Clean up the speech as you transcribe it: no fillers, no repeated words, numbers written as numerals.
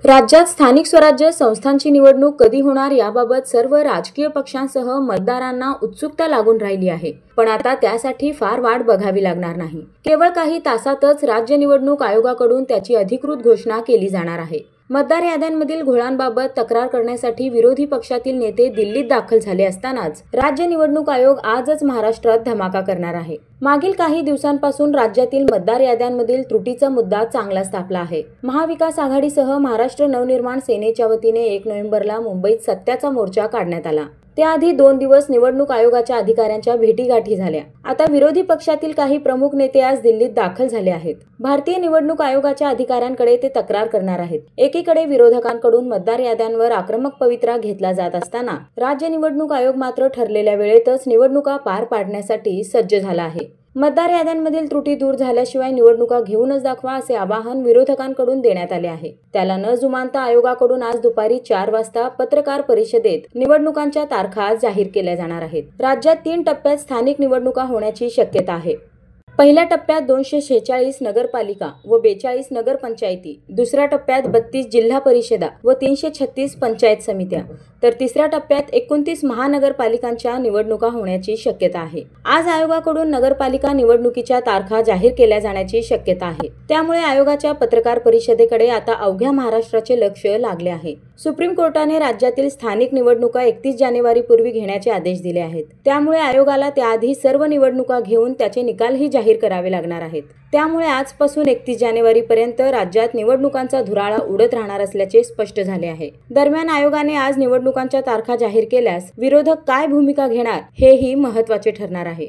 राज्यात स्थानिक स्वराज्य संस्थांची निवडणूक कधी होणार याबाबत सर्व राजकीय पक्षांसह मतदारांना उत्सुकता लागून राहिली आहे। पण आता त्यासाठी फार वाट बघावी लागणार नाही। केवळ काही तासातच राज्य निवडणूक आयोगाकडून त्याची अधिकृत घोषणा केली जाणार आहे। मतदार याद्यांमधील घोळांबाबत तक्रार करण्यासाठी विरोधी पक्षातील नेते दिल्लीत दाखल झाले असतानाच राज्य निवडणूक आयोग आजच महाराष्ट्रात धमाका करणार आहे। मागील काही दिवसांपासून राज्यातील मतदार याद्यांमधील त्रुटीचा मुद्दा चांगलाच तापला आहे। महाविकास आघाडीसह महाराष्ट्र नवनिर्माण सेनेच्या वतीने 1 नोव्हेंबरला मुंबईत सत्याचा मोर्चा काढण्यात आला। त्याआधी 2 दिवस निवडणूक आयोगाच्या अधिकाऱ्यांच्या भेटीगाठी झाल्या। आता विरोधी पक्षातील काही प्रमुख नेते आज दिल्लीत दाखल झाले आहेत। भारतीय निवडणूक आयोगाच्या अधिकाऱ्यांकडे ते तक्रार करणार आहेत। एकीकडे विरोधकांकडून मतदार याद्यांवर आक्रमक पवित्रा घेतला जात असताना राज्य निवडणूक आयोग मात्र ठरलेल्या वेळेतच निवडणुका पार पाडण्यासाठी सज्ज झाला आहे। मतदार याद्यांमधील त्रुटी दूर झाल्याशिवाय निवडणुका घेऊनच दाखवा असे आवाहन विरोधकांकडून देण्यात आले आहे। त्याला न जुमानता आयोगाकडून आज दुपारी 4 वाजता पत्रकार परिषदेत निवडणुकांच्या तारखा जाहीर केल्या जाणार आहेत। राज्यात 3 टप्प्यात स्थानिक निवडणुका होण्याची शक्यता आहे। पहिल्या टप्प्यात 246 नगरपालिका व 42 नगरपंचायती, दुसऱ्या टप्प्यात 32 जिल्हा परिषदा व 336 पंचायत समित्या, तर तिसऱ्या टप्प्यात 29 महानगरपालिकांच्या निवडणुका होण्याची शक्यता आहे। आज आयोगाकडून नगरपालिका निवडणुकीच्या तारखा जाहीर केल्या जाण्याची शक्यता आहे। त्यामुळे आयोगाच्या पत्रकार परिषदेकडे आता अवघ्या महाराष्ट्राचे लक्ष लागले आहे। सुप्रीम कोर्टाने राज्यातील स्थानिक निवडणुका 31 जानेवारीपूर्वी घेण्याचे आदेश दिले आहेत। त्यामुळे आयोगाला त्याआधी सर्व निवडणुका घेऊन त्याचे निकालही जाहीर करावे लागणार आहेत। त्यामुळे आजपासून 31 जानेवारीपर्यंत राज्यात निवडणुकांचा धुराळा उडत राहणार असल्याचे स्पष्ट झाले आहे। दरम्यान आयोगाने आज निवडणुकांच्या तारखा जाहीर केल्यास विरोधक काय भूमिका घेणार हेही महत्त्वाचे ठरणार आहे।